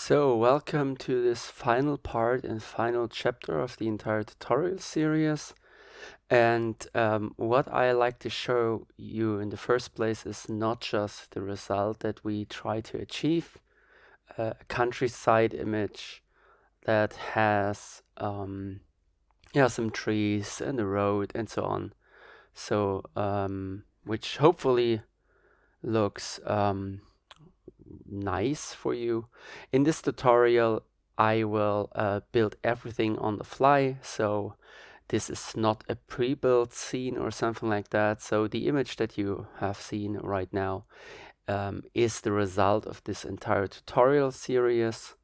So, welcome to this final part and final chapter of the entire tutorial series. And what I like to show you in the first place is not just the result that we try to achieve, a countryside image that has some trees and a road and so on. So, which hopefully looks nice for you. In this tutorial, I will build everything on the fly. So this is not a pre-built scene or something like that. So the image that you have seen right now is the result of this entire tutorial series.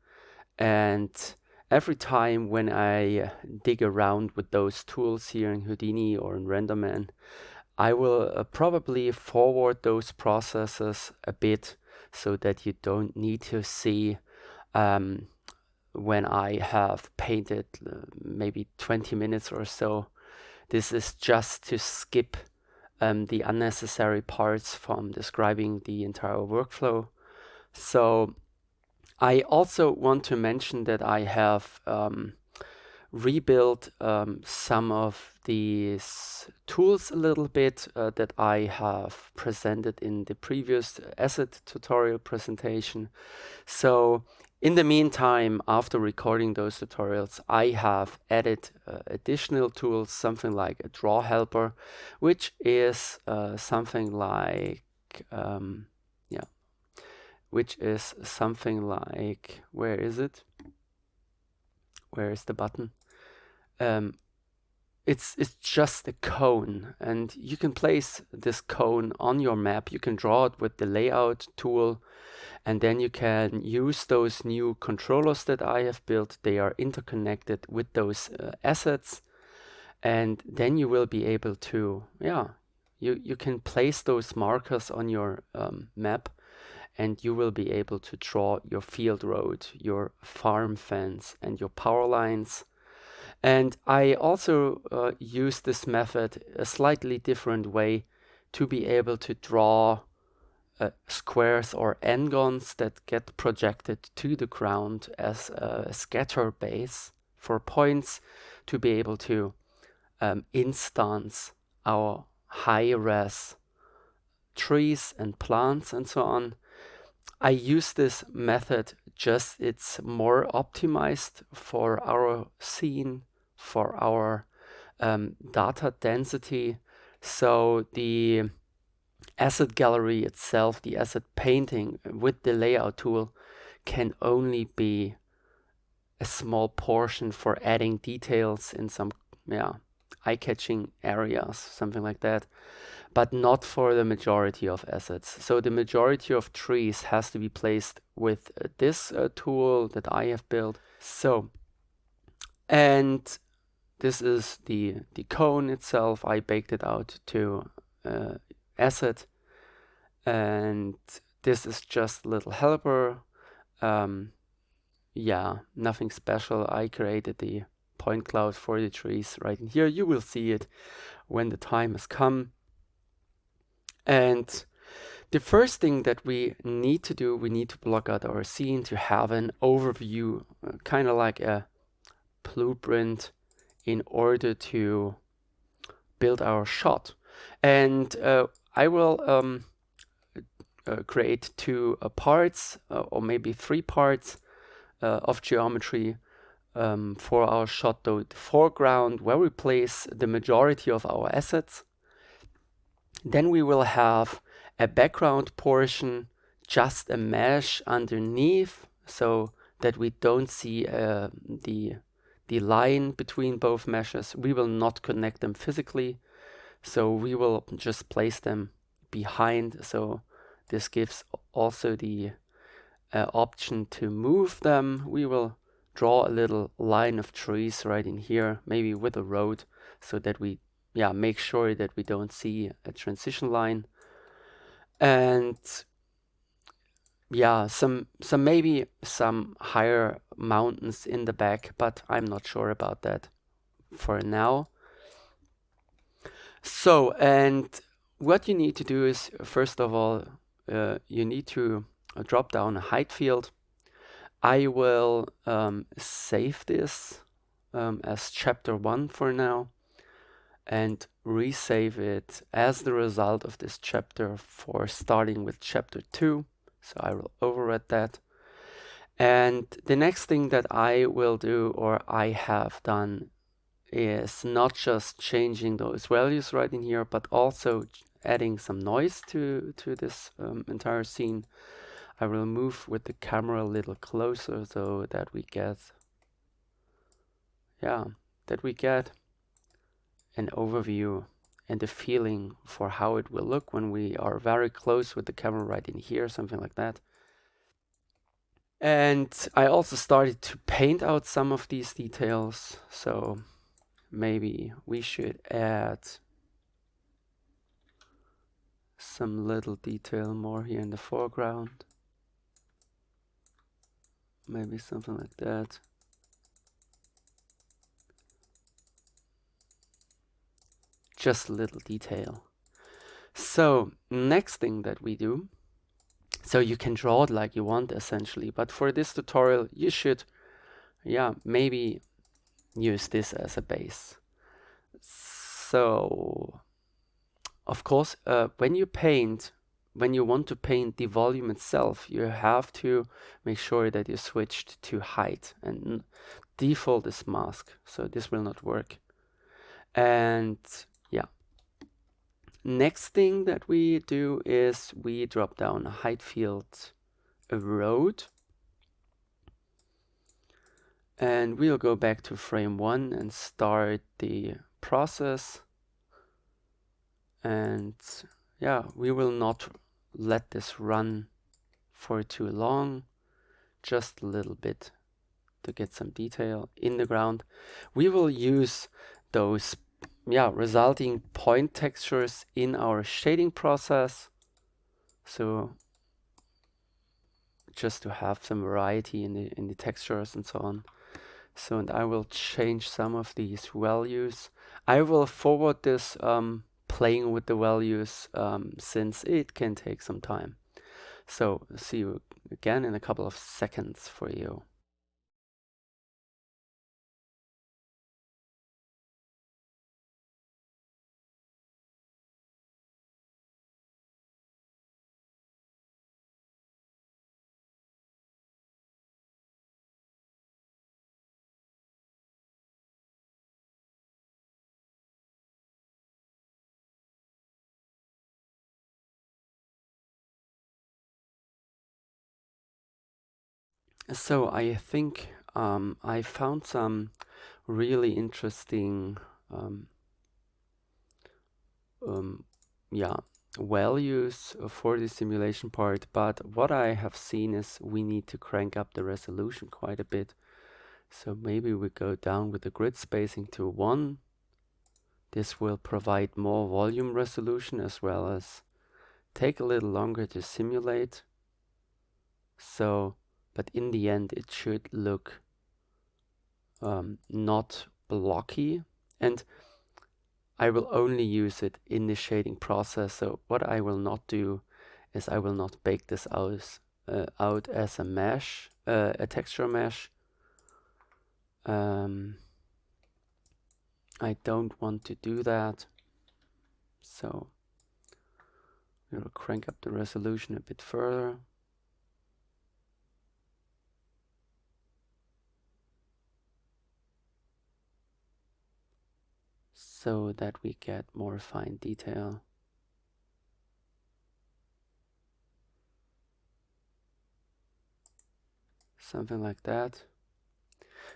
And every time when I dig around with those tools here in Houdini or in RenderMan, I will probably forward those processes a bit so that you don't need to see when I have painted maybe 20 minutes or so. This is just to skip the unnecessary parts from describing the entire workflow. So I also want to mention that I have rebuild some of these tools a little bit that I have presented in the previous asset tutorial presentation. So in the meantime, after recording those tutorials, I have added additional tools, something like a draw helper, which is something like where is it? Where is the button? It's just a cone, and you can place this cone on your map. You can draw it with the layout tool, and then you can use those new controllers that I have built. They are interconnected with those assets, and then you will be able to, you can place those markers on your map, and you will be able to draw your field road, your farm fence, and your power lines. And I also use this method a slightly different way to be able to draw squares or n-gons that get projected to the ground as a scatter base for points to be able to instance our high-res trees and plants and so on. I use this method just it's more optimized for our scene, for our data density. So the asset gallery itself, the asset painting with the layout tool can only be a small portion for adding details in some eye-catching areas, something like that, but not for the majority of assets. So the majority of trees has to be placed with this tool that I have built. So, and this is the cone itself. I baked it out to asset, and this is just a little helper. Nothing special. I created the point cloud for the trees right in here. You will see it when the time has come. And the first thing that we need to do, we need to block out our scene to have an overview, kind of like a blueprint in order to build our shot. And I will create two parts or maybe 3 parts of geometry for our shot, though the foreground where we place the majority of our assets. Then we will have a background portion, just a mesh underneath, so that we don't see the line between both meshes. We will not connect them physically, so we will just place them behind. So this gives also the option to move them. We will draw a little line of trees right in here, maybe with a road, so that we make sure that we don't see a transition line. And maybe some higher mountains in the back, but I'm not sure about that for now. So, and what you need to do is, first of all, you need to drop down a height field. I will save this as chapter 1 for now and resave it as the result of this chapter for starting with chapter 2. So I will overwrite that. And the next thing that I will do, or I have done, is not just changing those values right in here, but also adding some noise to this entire scene. I will move with the camera a little closer so that we get, that we get an overview and a feeling for how it will look when we are very close with the camera right in here, something like that. And I also started to paint out some of these details, so maybe we should add some little detail more here in the foreground. Maybe something like that. Just a little detail. So next thing that we do, so you can draw it like you want essentially, but for this tutorial you should maybe use this as a base. So of course when you want to paint the volume itself, you have to make sure that you switched to height, and default is mask, so this will not work. And next thing that we do is we drop down a height field, a road, and we'll go back to frame 1 and start the process. And we will not let this run for too long, just a little bit to get some detail in the ground. We will use those resulting point textures in our shading process, so just to have some variety in the textures and so on. So, and I will change some of these values. I will forward this playing with the values since it can take some time. So see you again in a couple of seconds for you. So I think I found some really interesting values for the simulation part, but what I have seen is we need to crank up the resolution quite a bit. So maybe we go down with the grid spacing to 1. This will provide more volume resolution as well as take a little longer to simulate. So, but in the end it should look not blocky, and I will only use it in the shading process. So what I will not do is I will not bake this out as a mesh, a texture mesh. I don't want to do that, so we'll crank up the resolution a bit further. So that we get more fine detail. Something like that.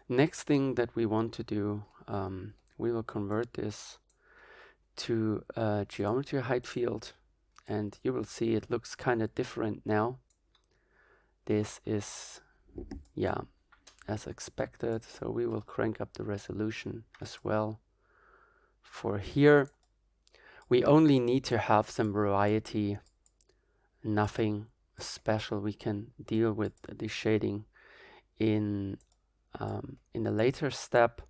Next thing that we want to do, we will convert this to a geometry height field, and you will see it looks kind of different now. This is, as expected, so we will crank up the resolution as well. For here, we only need to have some variety, nothing special. We can deal with the shading in the later step.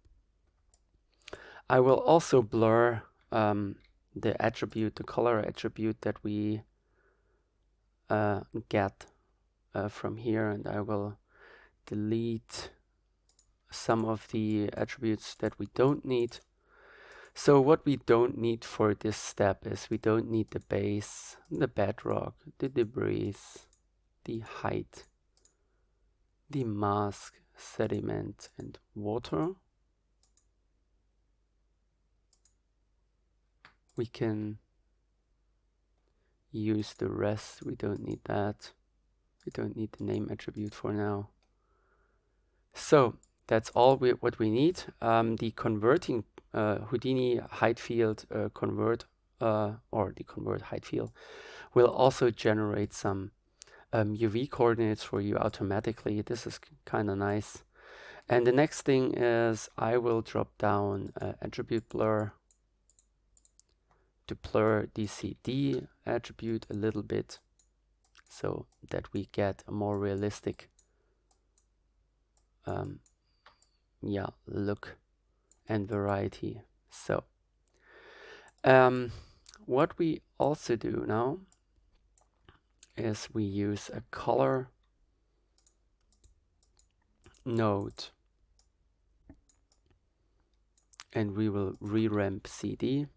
I will also blur the attribute, the color attribute that we get from here, and I will delete some of the attributes that we don't need. So what we don't need for this step is we don't need the base, the bedrock, the debris, the height, the mask, sediment, and water. We can use the rest. We don't need that. We don't need the name attribute for now. So that's all what we need. The converting Houdini height field convert or the convert height field will also generate some UV coordinates for you automatically. This is kind of nice. And the next thing is I will drop down attribute blur to blur the CD attribute a little bit so that we get a more realistic look and variety. So what we also do now is we use a color node and we will re-ramp CD.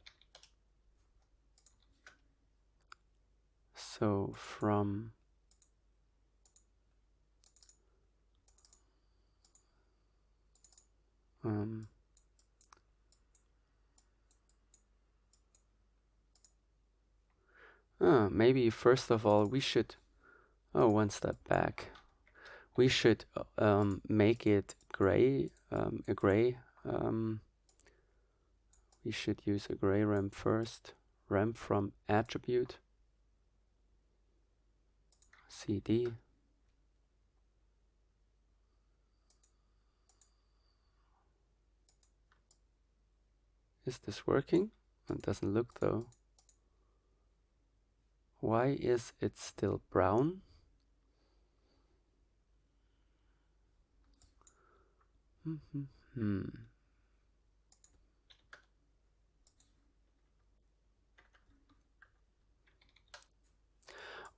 So from maybe first of all we should one step back. We should make it gray, a gray. We should use a gray ramp first. Ramp from attribute CD. Is this working? It doesn't look though. Why is it still brown?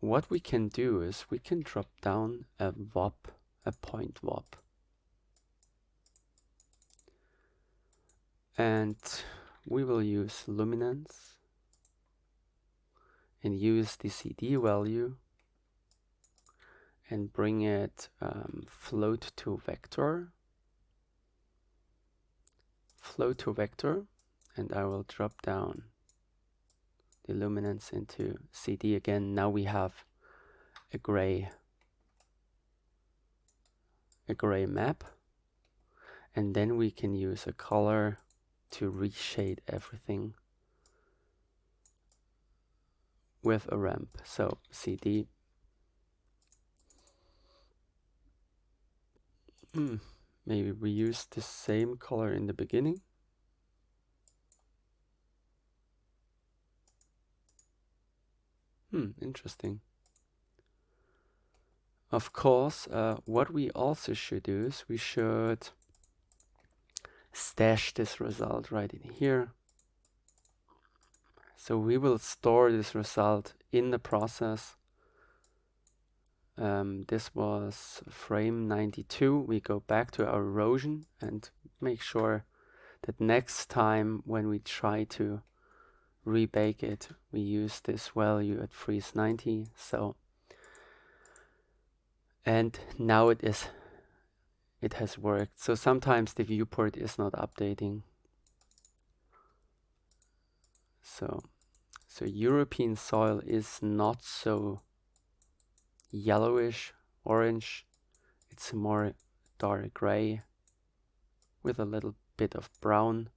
What we can do is we can drop down a VOP, a point VOP. And we will use luminance and use the CD value and bring it float to vector. Float to vector, and I will drop down the luminance into CD again. Now we have a gray map, and then we can use a color to reshade everything with a ramp. So CD. Maybe we use the same color in the beginning. Interesting. Of course, what we also should do is we should stash this result right in here. So we will store this result in the process. This was frame 92. We go back to our erosion and make sure that next time when we try to rebake it, we use this value at freeze 90. So, and now it has worked. So sometimes the viewport is not updating. So European soil is not so yellowish orange. It's more dark gray with a little bit of brown.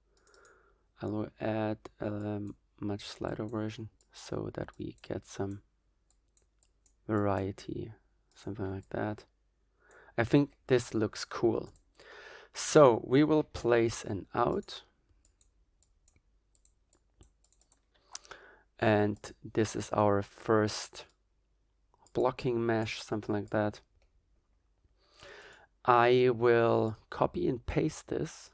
I will add a much slighter version so that we get some variety, something like that. I think this looks cool. So we will place an out, and this is our first blocking mesh, something like that. I will copy and paste this.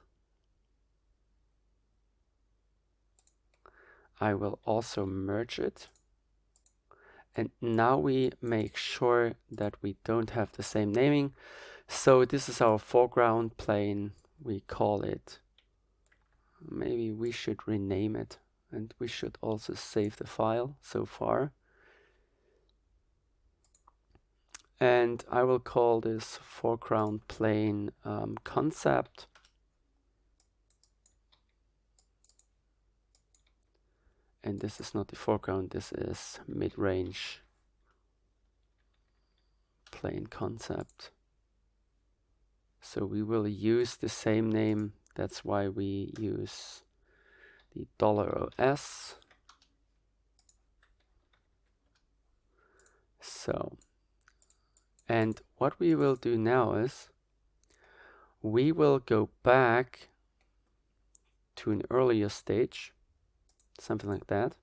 I will also merge it. And now we make sure that we don't have the same naming. So this is our foreground plane. We call it, maybe we should rename it, and we should also save the file so far. And I will call this foreground plane concept. And this is not the foreground, this is mid-range plane concept. So we will use the same name. That's why we use the $OS. So, and what we will do now is we will go back to an earlier stage, something like that.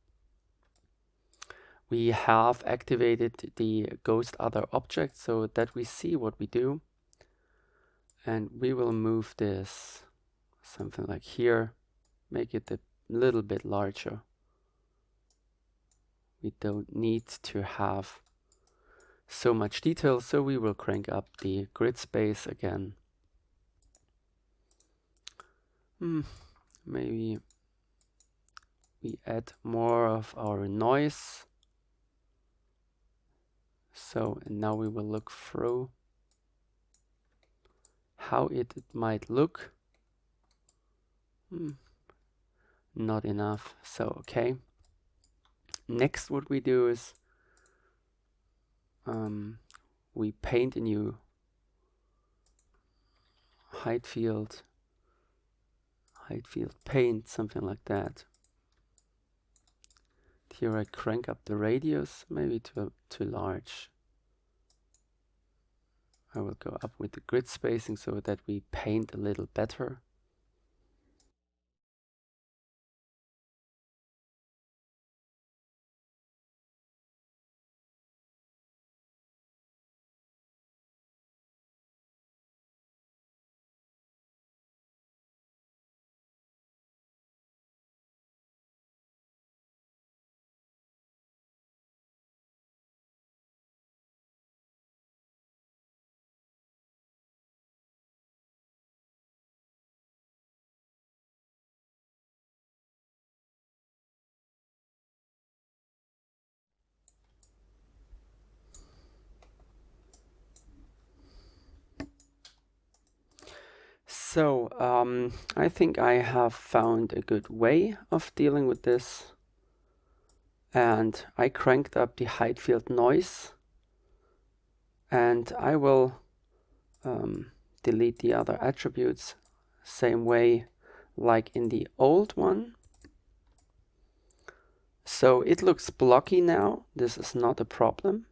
We have activated the ghost other object so that we see what we do. And we will move this something like here, make it a little bit larger. We don't need to have so much detail, so we will crank up the grid space again. Maybe we add more of our noise. So, and now we will look through how it might look. Not enough, so okay. Next, what we do is we paint a new height field paint, something like that. Here I crank up the radius, maybe too large. I will go up with the grid spacing so that we paint a little better. So I think I have found a good way of dealing with this. And I cranked up the height field noise. And I will delete the other attributes same way like in the old one. So it looks blocky now. This is not a problem.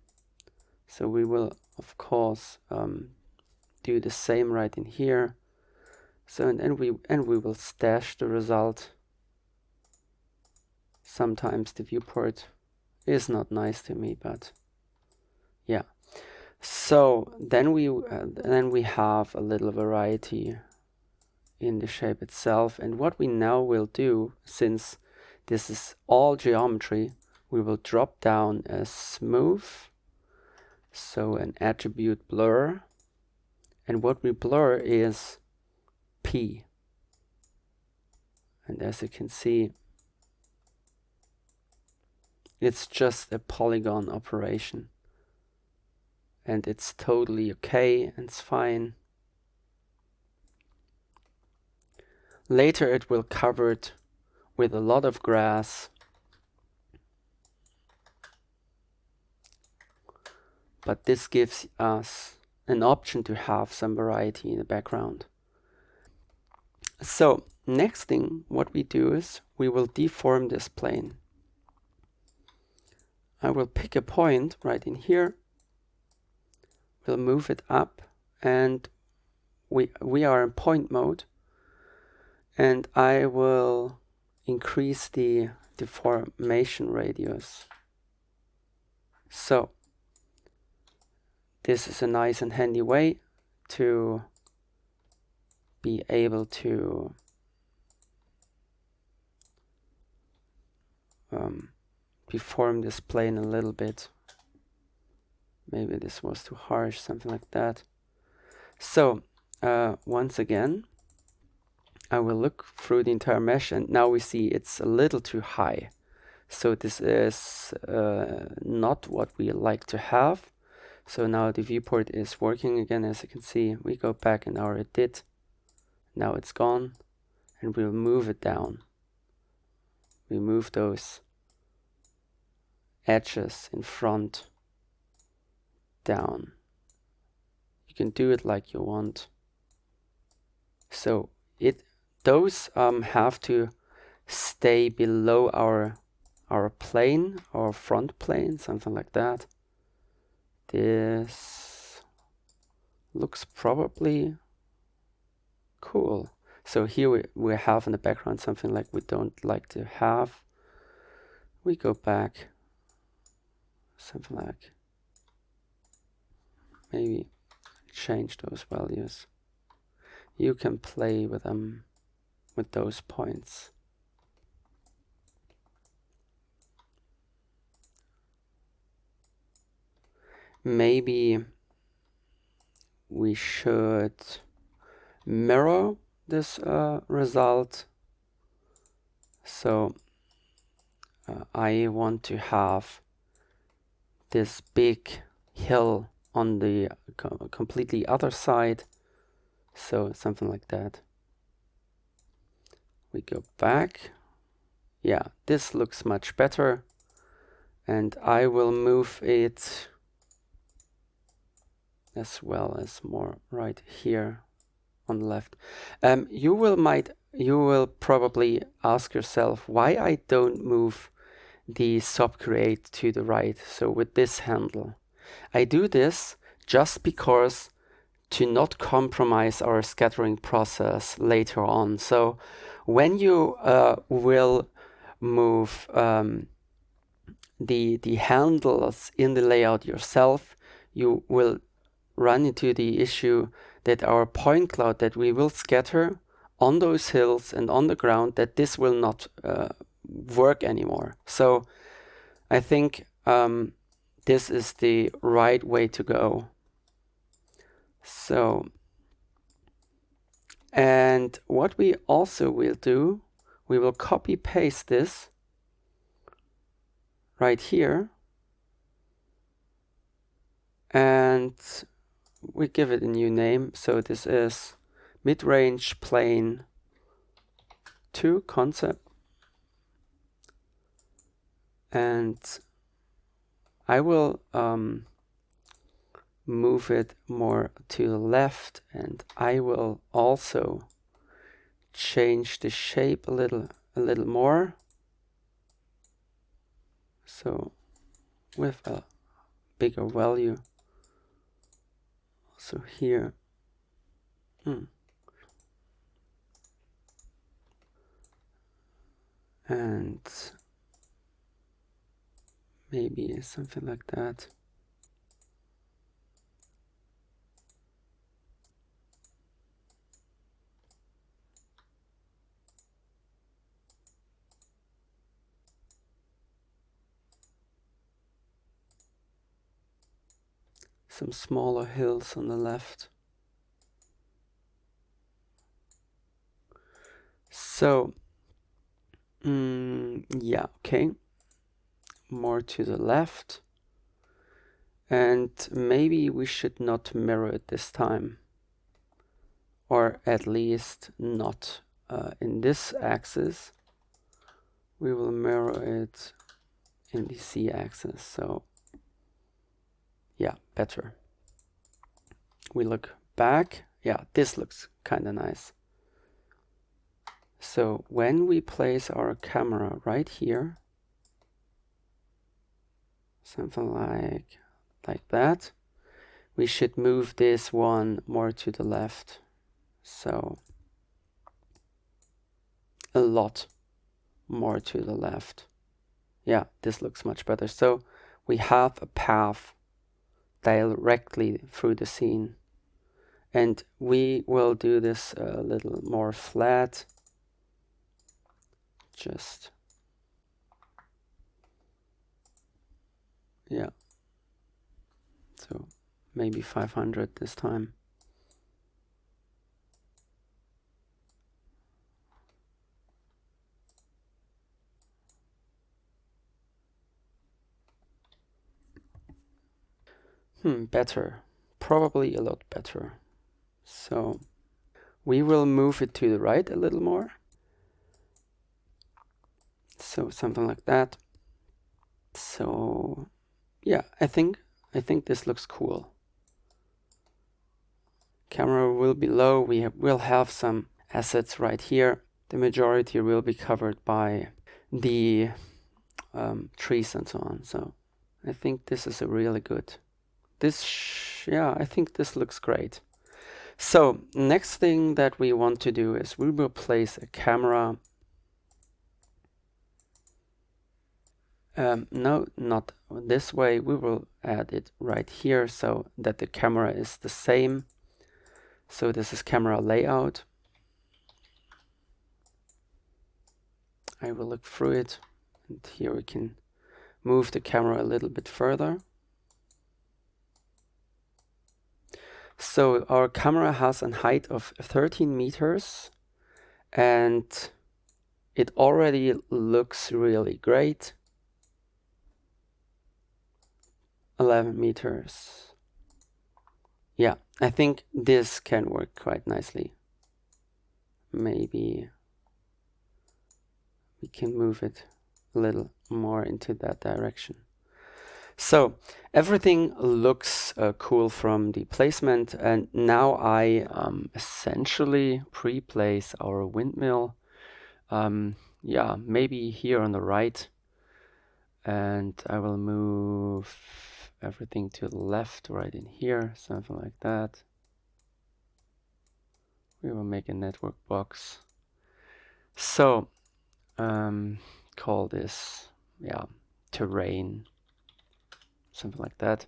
So we will of course do the same right in here. So and we will stash the result. Sometimes the viewport is not nice to me, but yeah. So then we have a little variety in the shape itself. And what we now will do, since this is all geometry, we will drop down a smooth, so an attribute blur. And what we blur is P. And as you can see, it's just a polygon operation. And it's totally okay, and it's fine. Later it will cover it with a lot of grass. But this gives us an option to have some variety in the background. So next thing what we do is we will deform this plane. I will pick a point right in here. We'll move it up, and we are in point mode. And I will increase the deformation radius. So this is a nice and handy way to be able to deform this plane a little bit. Maybe this was too harsh, something like that. So once again, I will look through the entire mesh, and now we see it's a little too high. So this is not what we like to have. So now the viewport is working again. As you can see, we go back in our edit. Now it's gone, and we'll move it down. We move those edges in front down. You can do it like you want. So those have to stay below our plane, our front plane, something like that. This looks probably cool. So here we have in the background something like we don't like to have. We go back, something like, maybe change those values. You can play with them, with those points. Maybe we should mirror this result. So I want to have this big hill on the completely other side. So something like that. We go back. Yeah, this looks much better. And I will move it as well as more right here on the left. You will probably ask yourself why I don't move the subcreate to the right. So with this handle, I do this just because to not compromise our scattering process later on. So when you will move the handles in the layout yourself, you will run into the issue that our point cloud that we will scatter on those hills and on the ground, that this will not work anymore. So I think this is the right way to go. So, and what we also will do, we will copy paste this right here, and we give it a new name. So this is mid-range plane 2 concept, and I will move it more to the left, and I will also change the shape a little more. So with a bigger value. So here, and maybe something like that. Some smaller hills on the left. So, yeah, okay. More to the left. And maybe we should not mirror it this time. Or at least not in this axis. We will mirror it in the Z-axis. So, yeah, better. We look back. Yeah, this looks kind of nice. So when we place our camera right here, something like that, we should move this one more to the left. So a lot more to the left. Yeah, this looks much better. So we have a path directly through the scene. And we will do this a little more flat. Just, yeah. So maybe 500 this time. Better. Probably a lot better. So we will move it to the right a little more. So something like that. So yeah, I think this looks cool. Camera will be low. We will have some assets right here. The majority will be covered by the trees and so on. So I think this is a really good. Yeah, I think this looks great. So next thing that we want to do is we will place a camera. No, not this way. We will add it right here so that the camera is the same. So this is camera layout. I will look through it, and here we can move the camera a little bit further. So our camera has a height of 13 meters, and it already looks really great. 11 meters. Yeah, I think this can work quite nicely. Maybe we can move it a little more into that direction. So everything looks cool from the placement, and now I essentially pre-place our windmill. Yeah, maybe here on the right, and I will move everything to the left right in here, something like that. We will make a network box. So call this, yeah, terrain, something like that.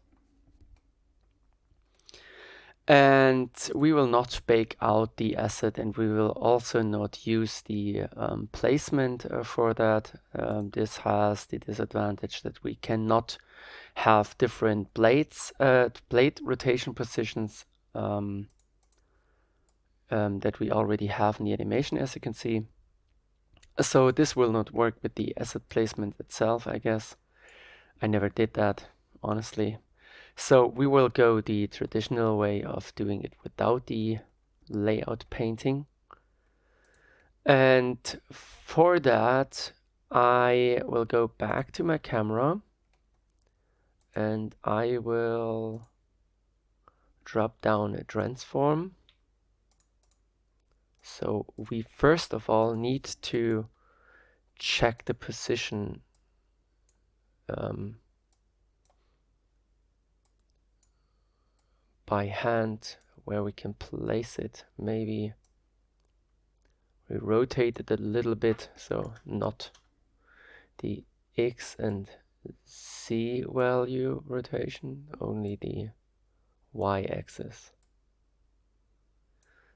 And we will not bake out the asset, and we will also not use the placement for that. This has the disadvantage that we cannot have different blades, blade rotation positions that we already have in the animation, as you can see. So this will not work with the asset placement itself, I guess. I never did that, honestly. So we will go the traditional way of doing it without the layout painting. And for that, I will go back to my camera, and I will drop down a transform. So we first of all need to check the position by hand where we can place it. Maybe we rotate it a little bit, so not the X and Z value rotation, only the Y axis.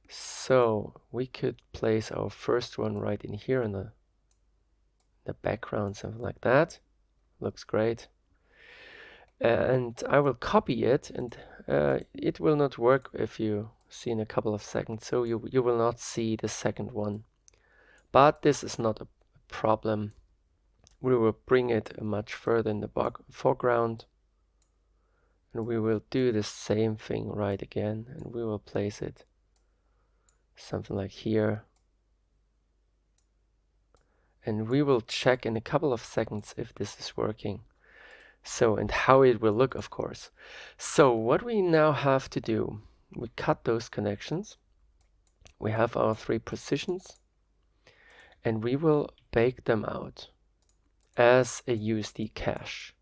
So we could place our first one right in here in the background, something like that. Looks great. And I will copy it, and it will not work if you see in a couple of seconds, so you will not see the second one. But this is not a problem. We will bring it much further in the foreground, and we will do the same thing right again, and we will place it something like here. And we will check in a couple of seconds if this is working. So, and how it will look, of course. So what we now have to do, we cut those connections. We have our 3 positions, and we will bake them out as a USD cache.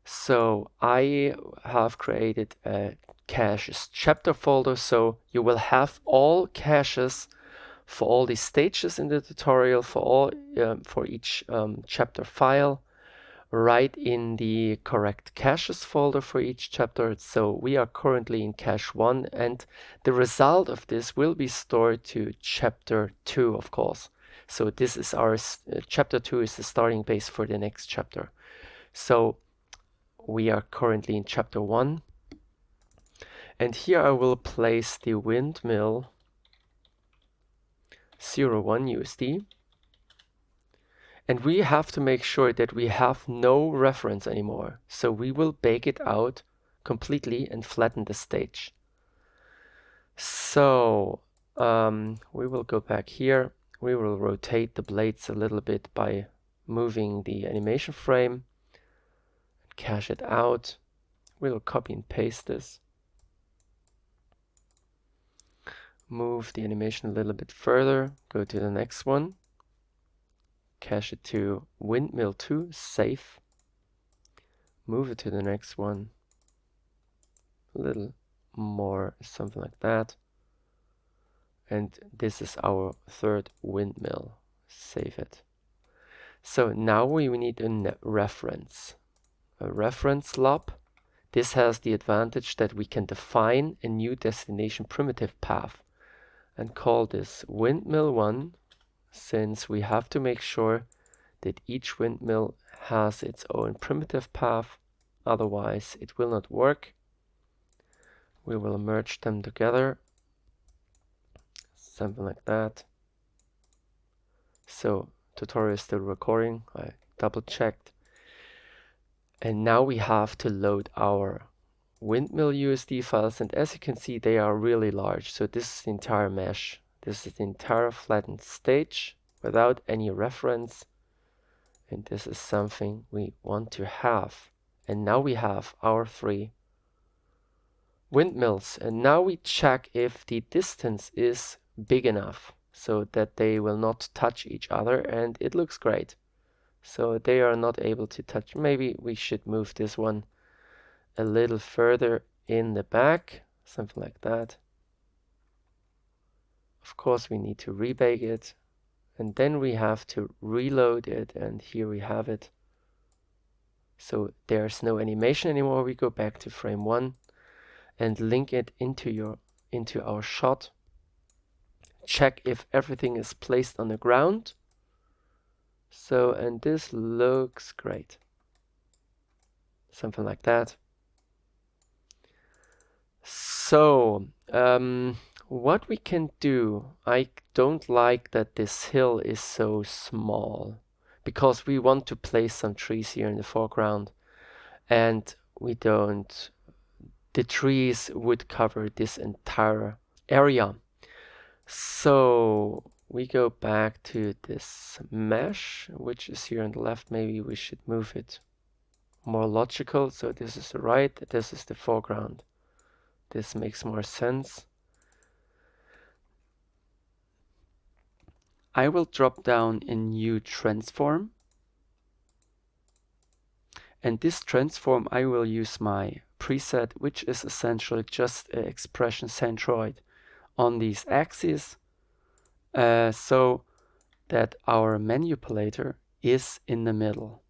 So I have created a caches chapter folder, so you will have all caches for all the stages in the tutorial, for all for each chapter file, right in the correct caches folder for each chapter. So we are currently in cache 1, and the result of this will be stored to chapter 2, of course. So this is our chapter 2 is the starting base for the next chapter. So we are currently in chapter 1, and here I will place the windmill 01 USD. And we have to make sure that we have no reference anymore. So we will bake it out completely and flatten the stage. So we will go back here. We will rotate the blades a little bit by moving the animation frame, cache it out. We'll copy and paste this. Move the animation a little bit further, go to the next one, cache it to Windmill 2, save, move it to the next one, a little more, something like that. And this is our third windmill, save it. So now we need a reference lob. This has the advantage that we can define a new destination primitive path and call this windmill 1, since we have to make sure that each windmill has its own primitive path, otherwise it will not work. We will merge them together, something like that. So tutorial is still recording, I double checked. And now we have to load our windmill USD files, and as you can see, they are really large. So this is the entire mesh. This is the entire flattened stage without any reference. And this is something we want to have. And now we have our 3 windmills. And now we check if the distance is big enough so that they will not touch each other, and it looks great. So they are not able to touch. Maybe we should move this one a little further in the back, something like that. Of course, we need to rebake it, and then we have to reload it, and here we have it. So there's no animation anymore. We go back to frame 1 and link it into our shot. Check if everything is placed on the ground. So, and this looks great. Something like that. So, what we can do, I don't like that this hill is so small, because we want to place some trees here in the foreground, and we don't, the trees would cover this entire area. So we go back to this mesh, which is here on the left. Maybe we should move it more logical. So this is the right, this is the foreground. This makes more sense. I will drop down a new transform. And this transform, I will use my preset, which is essentially just an expression centroid on these axes, so that our manipulator is in the middle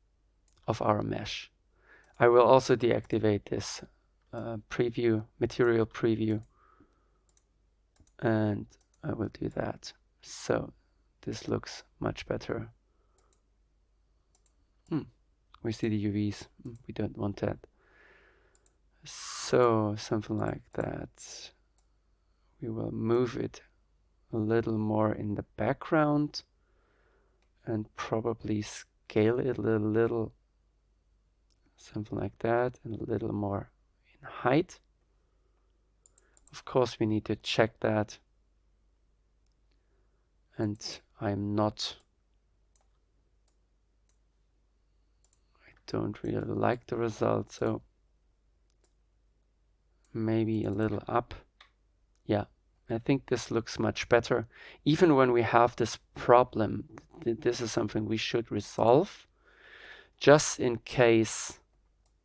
of our mesh. I will also deactivate this preview, material preview, and I will do that. So this looks much better. We see the UVs, we don't want that. So something like that. We will move it a little more in the background and probably scale it a little, something like that, and a little more in height. Of course, we need to check that. And I don't really like the result, so maybe a little up. Yeah, I think this looks much better. Even when we have this problem, this is something we should resolve just in case.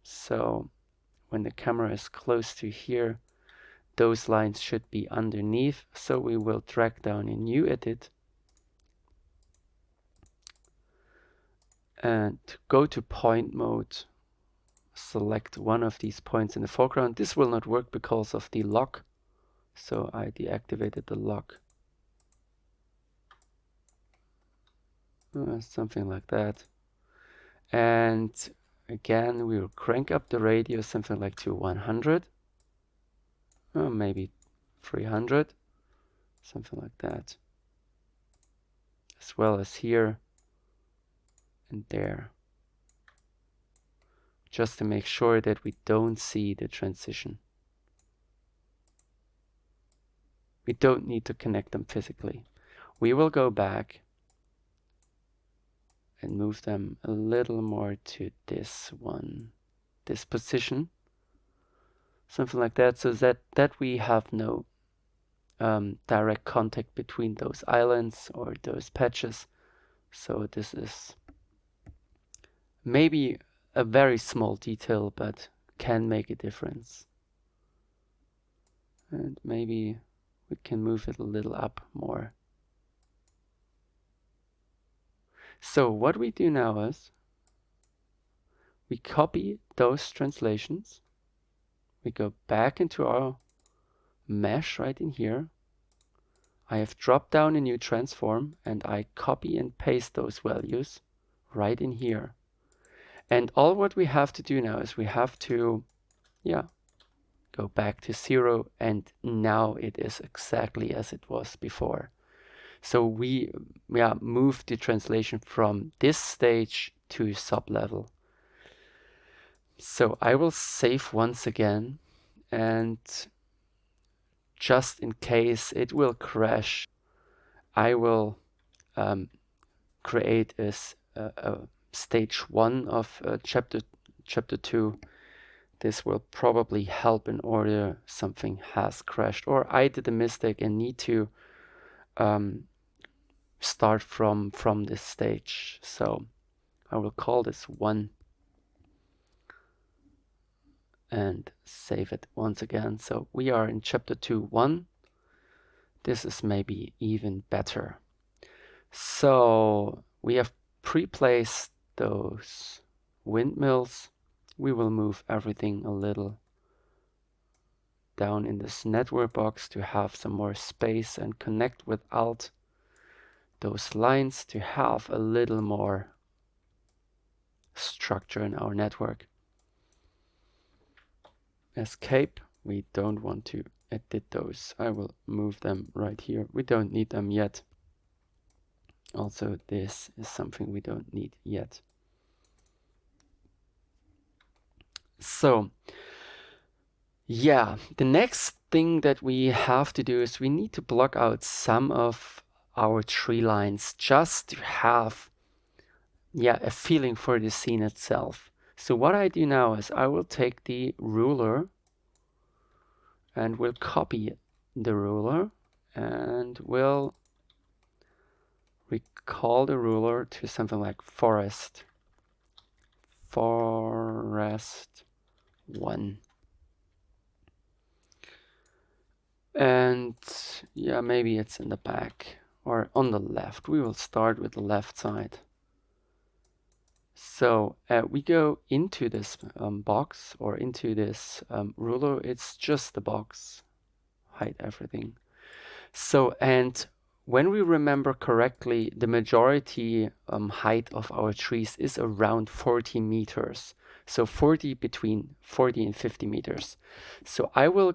So when the camera is close to here, those lines should be underneath. So we will drag down a new edit and go to point mode. Select one of these points in the foreground. This will not work because of the lock. So I deactivated the lock. Something like that. And again, we will crank up the radius, something like to 100. Or maybe 300. Something like that. As well as here and there. just to make sure that we don't see the transition. We don't need to connect them physically. We will go back and move them a little more to this one, this position, something like that, so that we have no direct contact between those islands or those patches. So this is maybe a very small detail, but can make a difference. And maybe we can move it a little up more. So what we do now is we copy those translations. We go back into our mesh right in here. I have dropped down a new transform and I copy and paste those values right in here. And all what we have to do now is we have to, go back to 0, and now it is exactly as it was before. So we move the translation from this stage to sub-level. So I will save once again, and just in case it will crash, I will create a stage 1 of chapter 2. This will probably help in order something has crashed, or I did a mistake and need to start from this stage. So I will call this 1 and save it once again. So we are in chapter 2.1. This is maybe even better. So we have pre-placed those windmills. We will move everything a little down in this network box to have some more space and connect without those lines to have a little more structure in our network. Escape. We don't want to edit those. I will move them right here. We don't need them yet. Also, this is something we don't need yet. So, yeah, the next thing that we have to do is we need to block out some of our tree lines just to have a feeling for the scene itself. So what I do now is I will take the ruler and we'll copy the ruler and we'll recall the ruler to something like forest 1. And maybe it's in the back or on the left. We will start with the left side. So we go into this box or into this ruler. It's just the box. Hide everything. So, and when we remember correctly, the majority height of our trees is around 40 meters. So between 40 and 50 meters. So I will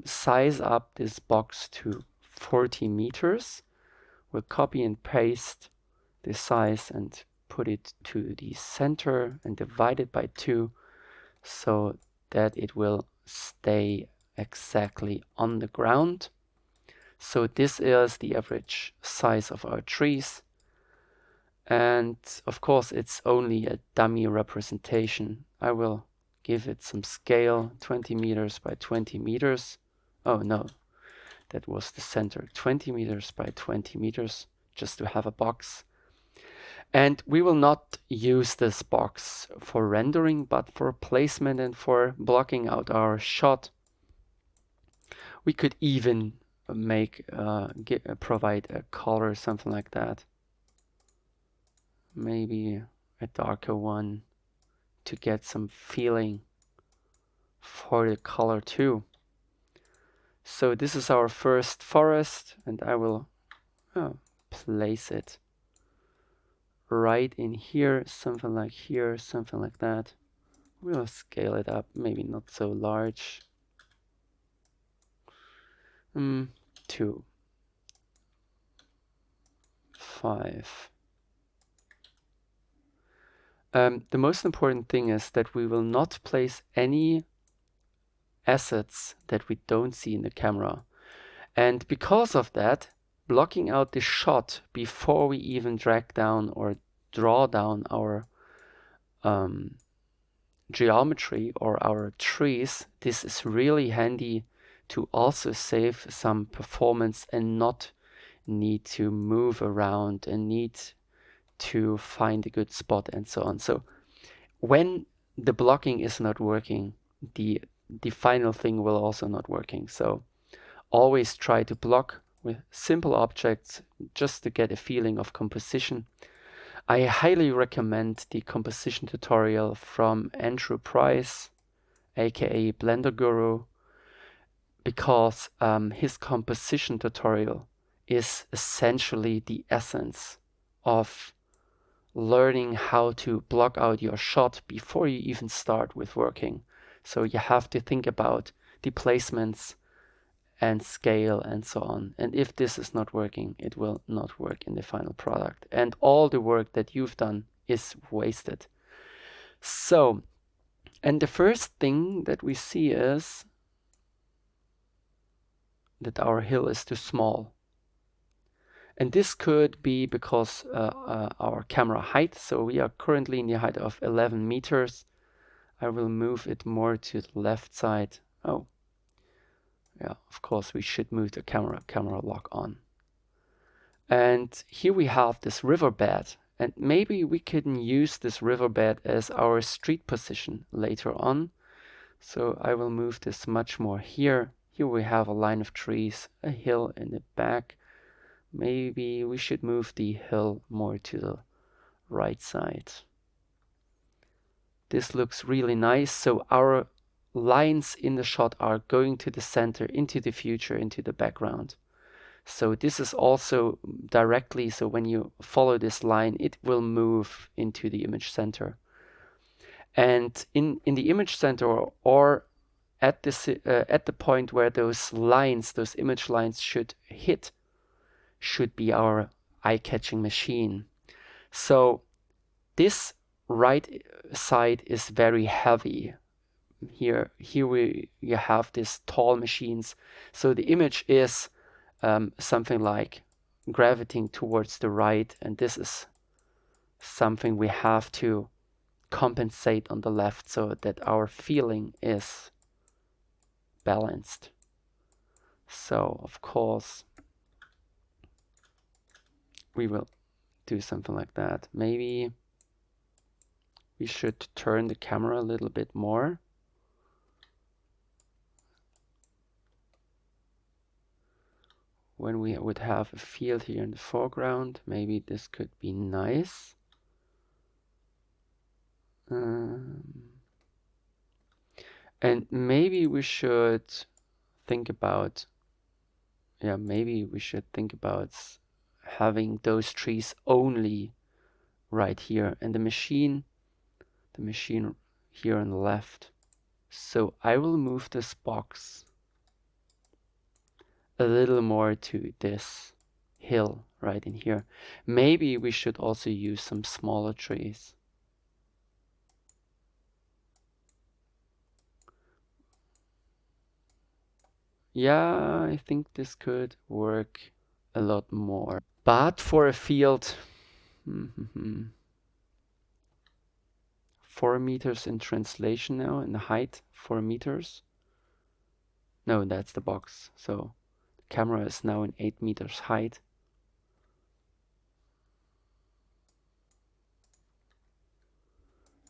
size up this box to 40 meters. We'll copy and paste the size and put it to the center and divide it by 2 so that it will stay exactly on the ground. So this is the average size of our trees. And of course, it's only a dummy representation. I will give it some scale, 20 meters by 20 meters. Oh no, that was the center, 20 meters by 20 meters, just to have a box. And we will not use this box for rendering, but for placement and for blocking out our shot. We could even provide a color, something like that. Maybe a darker one to get some feeling for the color too. So this is our first forest, and I will place it right in here, something like here, something like that. We'll scale it up, maybe not so large. 2, 5. the most important thing is that we will not place any assets that we don't see in the camera. And because of that, blocking out the shot before we even drag down or draw down our geometry or our trees, this is really handy to also save some performance and not need to move around and need to find a good spot and so on. So when the blocking is not working, the final thing will also not working. So always try to block with simple objects just to get a feeling of composition. I highly recommend the composition tutorial from Andrew Price, aka Blender Guru, because his composition tutorial is essentially the essence of learning how to block out your shot before you even start with working. So you have to think about the placements and scale and so on. And if this is not working, it will not work in the final product. And all the work that you've done is wasted. So, and the first thing that we see is that our hill is too small. And this could be because our camera height, so we are currently in the height of 11 meters. I will move it more to the left side. Oh, yeah, of course we should move the camera lock on. And here we have this riverbed, and maybe we can use this riverbed as our street position later on. So I will move this much more here. Here we have a line of trees, a hill in the back. Maybe we should move the hill more to the right side. This looks really nice. So our lines in the shot are going to the center, into the future, into the background. So this is also directly, so when you follow this line, it will move into the image center. And in the image center or at the point where those lines, those image lines should hit, should be our eye-catching machine. So this right side is very heavy. Here you have these tall machines. So the image is something like gravitating towards the right, and this is something we have to compensate on the left so that our feeling is balanced. So of course we will do something like that. Maybe we should turn the camera a little bit more. When we would have a field here in the foreground, maybe this could be nice. And maybe we should think about, having those trees only right here, and the machine here on the left. So I will move this box a little more to this hill right in here. Maybe we should also use some smaller trees. Yeah, I think this could work a lot more. But for a field, 4 meters in translation now, in the height, 4 meters. No, that's the box. So the camera is now in 8 meters height.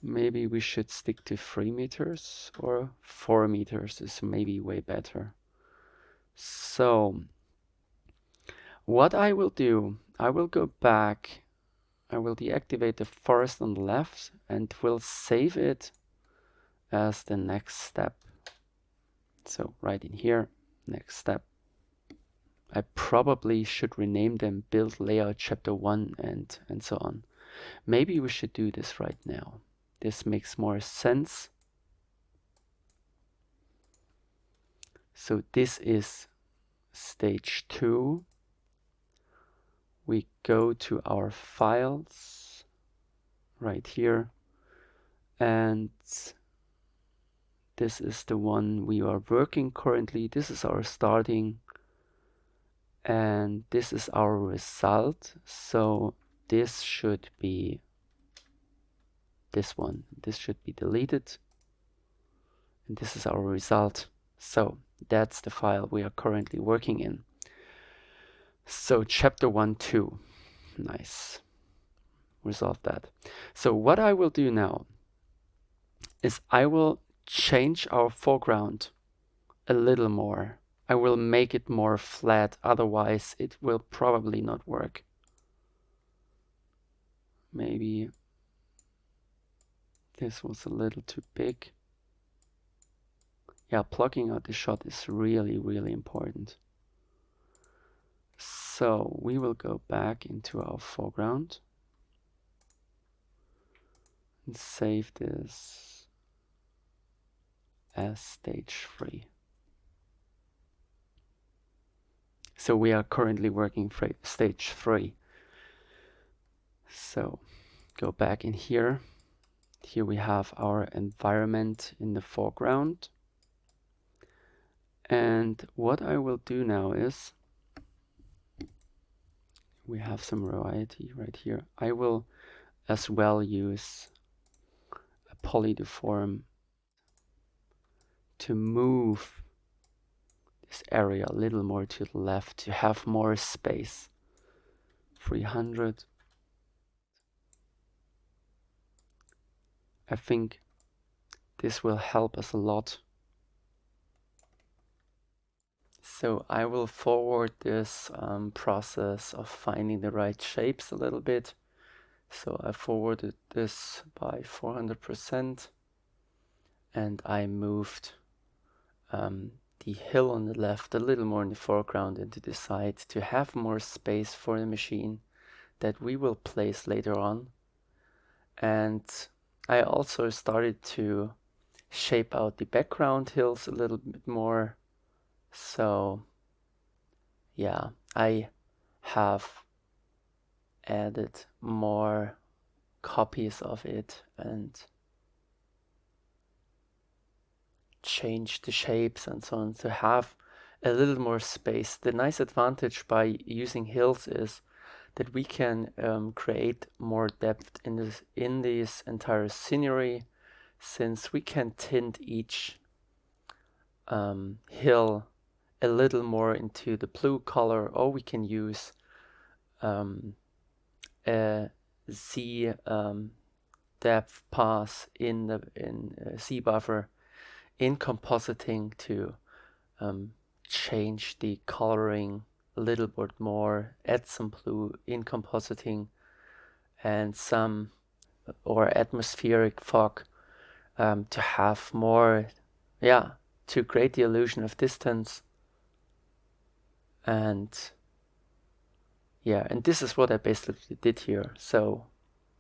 Maybe we should stick to 3 meters, or 4 meters is maybe way better. So what I will do, I will go back, I will deactivate the forest on the left and will save it as the next step. So right in here, next step. I probably should rename them Build Layout Chapter 1 and so on. Maybe we should do this right now. This makes more sense. So this is stage 2. We go to our files right here. and this is the one we are working currently. This is our starting, and this is our result. So this should be this one. This should be deleted, and this is our result. So that's the file we are currently working in. So chapter 1, 2. Nice. Resolve that. So what I will do now is I will change our foreground a little more. I will make it more flat, otherwise it will probably not work. Maybe this was a little too big. Yeah, plugging out the shot is really, really important. So we will go back into our foreground and save this as stage 3. So we are currently working stage 3. So go back in here. Here we have our environment in the foreground. And what I will do now is, we have some variety right here. I will as well use a polydeform to move this area a little more to the left to have more space. 300. I think this will help us a lot. So I will forward this process of finding the right shapes a little bit. So I forwarded this by 400%, and I moved the hill on the left a little more in the foreground and to the side to have more space for the machine that we will place later on. And I also started to shape out the background hills a little bit more. So yeah, I have added more copies of it and changed the shapes and so on to have a little more space. The nice advantage by using hills is that we can create more depth in this entire scenery, since we can tint each hill a little more into the blue color, or we can use a Z depth pass in Z buffer in compositing to change the coloring a little bit more, add some blue in compositing and some or atmospheric fog to have more, to create the illusion of distance. And and this is what I basically did here. So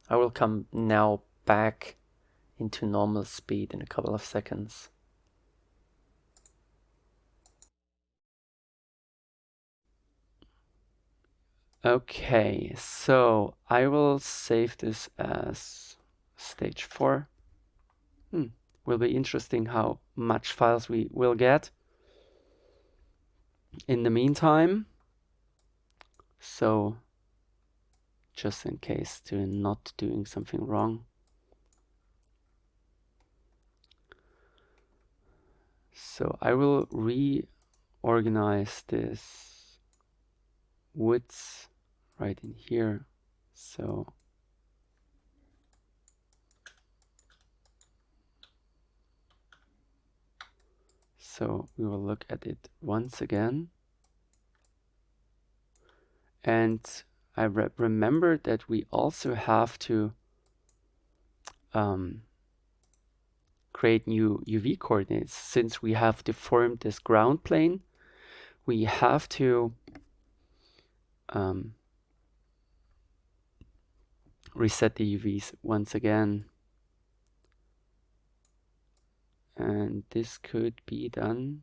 I will come now back into normal speed in a couple of seconds. Okay, so I will save this as stage 4. Will be interesting how much files we will get in the meantime. So just in case to not doing something wrong. So I will reorganize this width right in here. So we will look at it once again. And I remember that we also have to create new UV coordinates. Since we have deformed this ground plane, we have to reset the UVs once again. And this could be done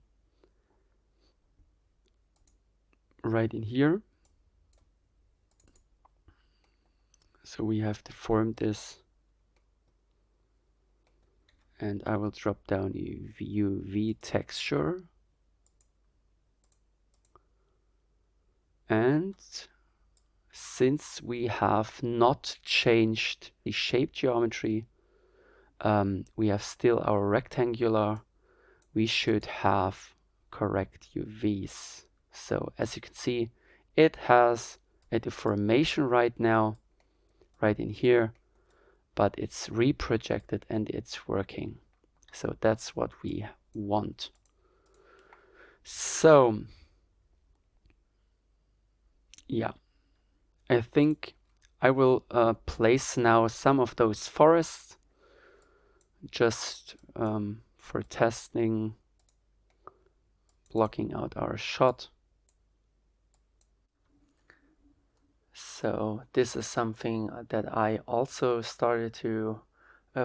right in here. So we have deformed this And I will drop down UV texture. And since we have not changed the shape geometry, we have still our rectangular, we should have correct UVs. So as you can see, it has a deformation right now, right in here, but it's reprojected and it's working. So that's what we want. So yeah, I think I will place now some of those forests just for testing, blocking out our shot. So this is something that I also started to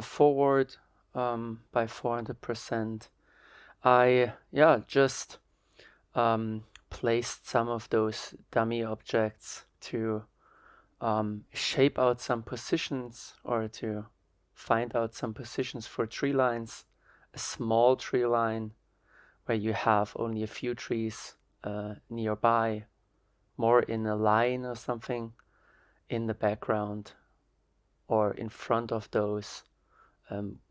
forward by 400%. I just placed some of those dummy objects to shape out some positions or to find out some positions for tree lines. A small tree line where you have only a few trees nearby, more in a line or something in the background or in front of those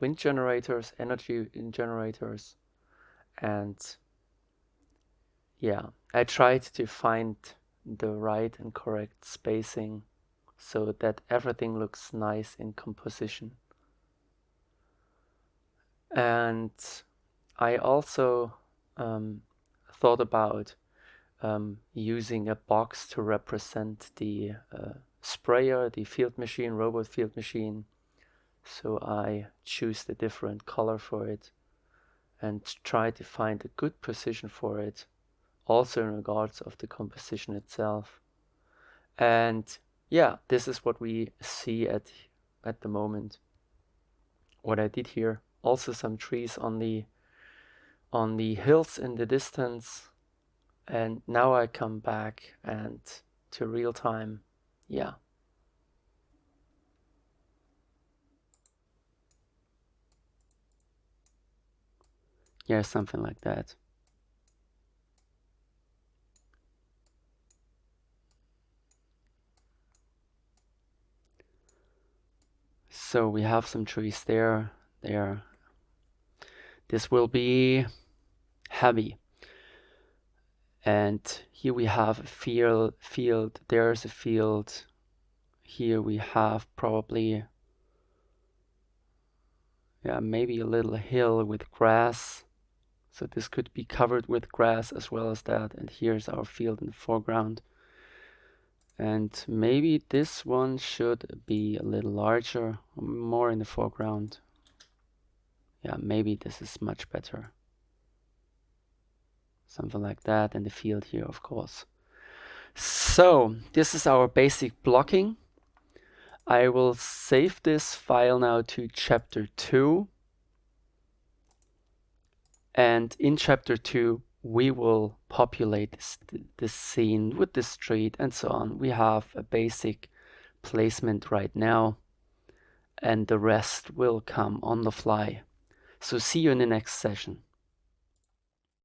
wind generators, energy generators. And yeah, I tried to find the right and correct spacing so that everything looks nice in composition. And I also thought about using a box to represent the sprayer, the field machine, robot field machine. So I choose the different color for it and try to find a good position for it, also in regards of the composition itself. And yeah, this is what we see at the moment. What I did here, also some trees on the hills in the distance. And now I come back and to real time. Yeah. Yeah, something like that. So we have some trees there. This will be heavy. And here we have a field. There's a field. Here we have probably, yeah, maybe a little hill with grass. So this could be covered with grass as well as that. And here's our field in the foreground. And maybe this one should be a little larger, more in the foreground. Yeah, maybe this is much better. Something like that, and the field here, of course. So this is our basic blocking. I will save this file now to chapter 2. And in chapter 2, we will populate this scene with the street and so on. We have a basic placement right now, and the rest will come on the fly. So see you in the next session.